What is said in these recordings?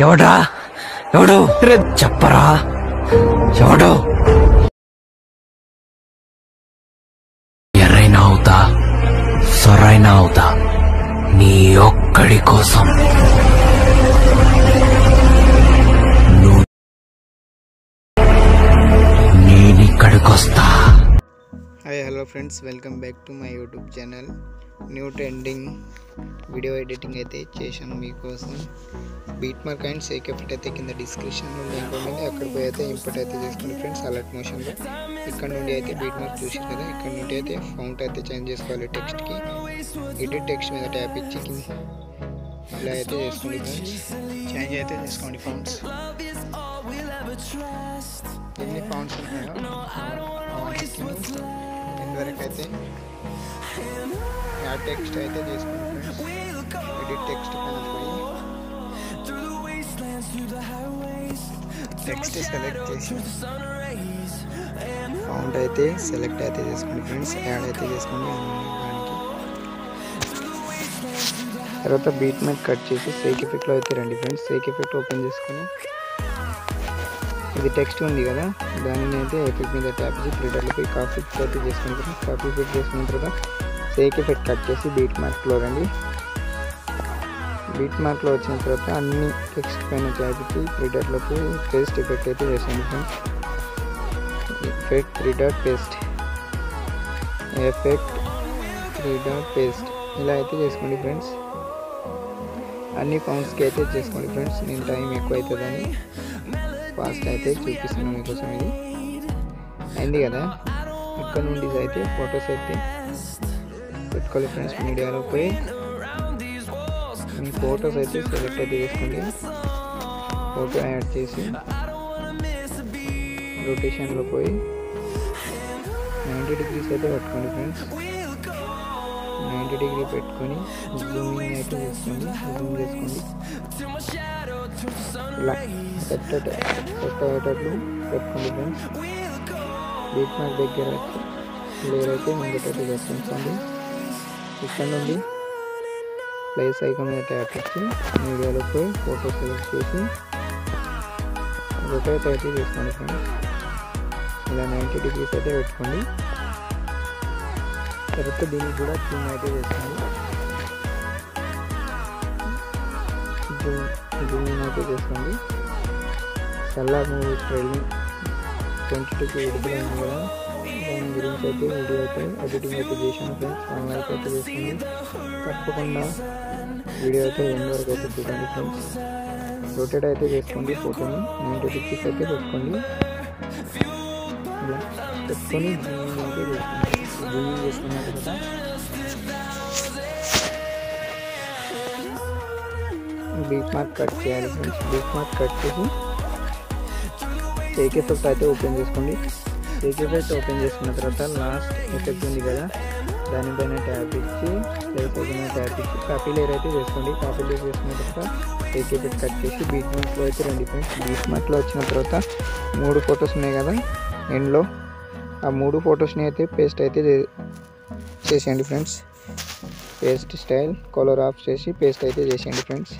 ఎవడా ఎవడు చెప్పరా ఎవడు ఎర్రైనా అవుతా సొరైనా అవుతా నీ ఒక్కడి కోసం నేనిక్కడికొస్తా. Hi hello friends, welcome back to my YouTube channel. New trending video editing అయితే చేశాను మీకోసం. Beat mark and shake effect అయితే కింద డిస్క్రిప్షన్లో లింక్ ఉంది, అక్కడ పోయి అయితే ఇంపోర్ట్ అయితే చేసుకోండి ఫ్రెండ్స్. అలర్ట్ మోషన్లో ఇక్కడ నుండి అయితే బీట్ మార్క్ చూసారు కదా, ఇక్కడ నుండి అయితే ఫౌంట్ అయితే చేంజ్ చేసుకోవాలి. టెక్స్ట్కి ఎడిట్ టెక్స్ట్ మీద ట్యాప్ ఇచ్చి ఇలా అయితే చేసుకోండి ఫ్రెండ్స్. చేంజ్ అయితే చేసుకోండి ఫౌంట్స్. ఎన్ని ఫౌంట్స్ ఉన్నాయో వరకు అయితే యాడ్ టెక్స్ట్ అయితే చేసుకోండి ఫ్రెండ్స్. ఎడిట్ టెక్స్ట్ పైన పోయి టెక్స్ట్ సెలెక్ట్ చేసి ఫౌంట్ అయితే సెలెక్ట్ అయితే చేసుకోండి ఫ్రెండ్స్. యాడ్ అయితే చేసుకోండి దానికి. తర్వాత బీట్ మీద కట్ చేసి షేక్ ఎఫెక్ట్లో అయితే రండి ఫ్రెండ్స్. షేక్ ఎఫెక్ట్ ఓపెన్ చేసుకొని ఇది టెక్స్ట్ ఉంది కదా, దానిని అయితే ఎఫెక్ట్ మీద ట్యాప్ చేసి ప్రింటర్లో పోయి కాపీ అయితే చేసుకుని ఫ్రెండ్స్. కాపీ ఫిట్ చేసుకున్న తర్వాత షేక్ ఎఫెక్ట్ కట్ చేసి బీట్ మార్క్లో రండి. బీట్ మార్క్లో వచ్చిన తర్వాత అన్ని టెక్స్ట్ పైన ట్యాప్ ఇచ్చి ప్రింటర్లో పోయి పేస్ట్ ఎఫెక్ట్ అయితే చేసేయండి friends. Effect 3 dot paste, effect 3 dot paste ఇలా అయితే చేసుకోండి ఫ్రెండ్స్. అన్ని ఫౌంట్స్కి అయితే చేసుకోండి ఫ్రెండ్స్. నేను టైం ఎక్కువ అవుతుందని ఫాస్ట్ అయితే చూపిస్తున్నాను మీకోసం. ఇది అయింది కదా, ఇక్కడ నుండి అయితే ఫొటోస్ అయితే పెట్టుకోవాలి ఫ్రెండ్స్. మీడియాలో పోయి మీ ఫొటోస్ అయితే సెలెక్ట్ అయితే చేసుకోండి. ఫోటో యాడ్ చేసి రొటేషన్లో పోయి 90 డిగ్రీస్ అయితే పెట్టుకోండి ఫ్రెండ్స్. 90 డిగ్రీ పెట్టుకొని జూమింగ్ అయితే చేసుకోండి, జూమ్ చేసుకోండి. ఇలా సెట్ అయ్యేటట్లు పెట్టుకోండి ఫ్రెండ్స్. బీట్ మార్క్ దగ్గర వచ్చి లేయర్ అయితే ముంగటైతే చేసుకుంటండి. ఇక్కడ నుండి ప్లేస్ ఐకాన్ మీద ట్యాప్ ఇచ్చి మీడియాలో పోయి ఫోటో సెలెక్ట్ చేసి రొటేట్ అయితే చేసుకోండి ఫ్రెండ్స్. ఇలా 90 డిగ్రీస్ అయితే పెట్టుకోండి. తర్వాత దీనికి కూడా జూమ్ అయితే చేసుకోండి. జూమ్ అయితే చేసుకోండి. సల్లార్ మూవీ ట్రైలింగ్ 22కి విడుదలైంది కదా, దాని గురించి అయితే వీడియో అయితే ఎడిటింగ్ అయితే చేశాను ఫ్రెండ్స్. లైక్ అయితే చేసుకోండి. తప్పకుండా వీడియో అయితే ఎండ్ వరకు అయితే చూడండి ఫ్రెండ్స్. రొటేట్ అయితే చేసుకోండి. ఫోటోని 90 డిగ్రీస్ అయితే పెట్టుకోండి. ఇలా పెట్టుకొని జూమింగ్ అయితే చేసుకోండి. జూమింగ్ చేసుకున్నారు కదా, బీట్ మార్క్ కట్ చేయాలి ఫ్రెండ్స్. బీట్ మార్క్ కట్ చేసి షేక్ ఎఫెక్ట్ అయితే ఓపెన్ చేసుకోండి. షేక్ ఎఫెక్ట్ ఓపెన్ చేసుకున్న తర్వాత లాస్ట్ ఎఫెక్ట్ ఉంది కదా, దానిపైన ట్యాప్ ఇచ్చి ప్లేస్ అయిపోయిన ట్యాప్ ఇచ్చి కాపీ లేయర్ అయితే చేసుకోండి. కాపీ లేయర్ చేసుకున్న తర్వాత షేక్ ఎఫెక్ట్ కట్ చేసి బీట్ మార్క్లో అయితే రండి ఫ్రెండ్స్. బీట్ మార్క్లో వచ్చిన తర్వాత 3 ఫొటోస్ ఉన్నాయి కదా ఎండ్లో, ఆ 3 ఫొటోస్ని అయితే పేస్ట్ అయితే చేసేయండి friends. Paste style colour off చేసి పేస్ట్ అయితే చేసేయండి ఫ్రెండ్స్.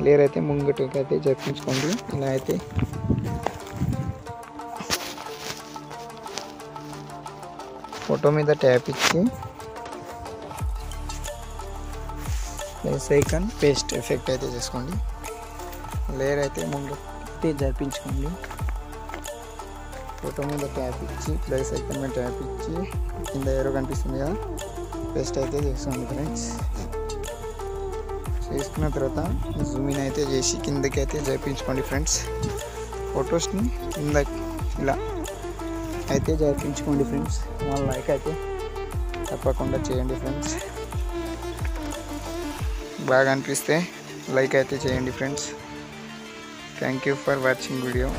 లేయర్ అయితే ముంగటికి అయితే జరిపించుకోండి. ఇలా అయితే ఫోటో మీద ట్యాప్ ఇచ్చి ప్లేస్ ఐకాన్ పేస్ట్ ఎఫెక్ట్ అయితే చేసుకోండి. లేయర్ అయితే ముంగటి జరిపించుకోండి. ఫోటో మీద ట్యాప్ ఇచ్చి ప్లేస్ ఐకాన్ మీద ట్యాప్ ఇచ్చి కింద ఏరో కనిపిస్తుంది కదా, పేస్ట్ అయితే చేసుకోండి ఫ్రెండ్స్. చేసుకున్న తర్వాత జూమిన్ అయితే చేసి కిందకి అయితే జరిపించుకోండి ఫ్రెండ్స్. ఫొటోస్ని కింద ఇలా అయితే జరిపించుకోండి ఫ్రెండ్స్. వాళ్ళ లైక్ అయితే తప్పకుండా చేయండి ఫ్రెండ్స్. బాగా అనిపిస్తే లైక్ అయితే చేయండి friends. Thank you for watching video.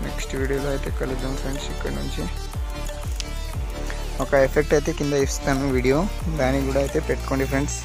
Next వీడియోలో అయితే కలుద్దాం ఫ్రెండ్స్. ఇక్కడ నుంచి ఒక ఎఫెక్ట్ అయితే కింద ఇస్తాను వీడియో, దానికి కూడా అయితే పెట్టుకోండి ఫ్రెండ్స్.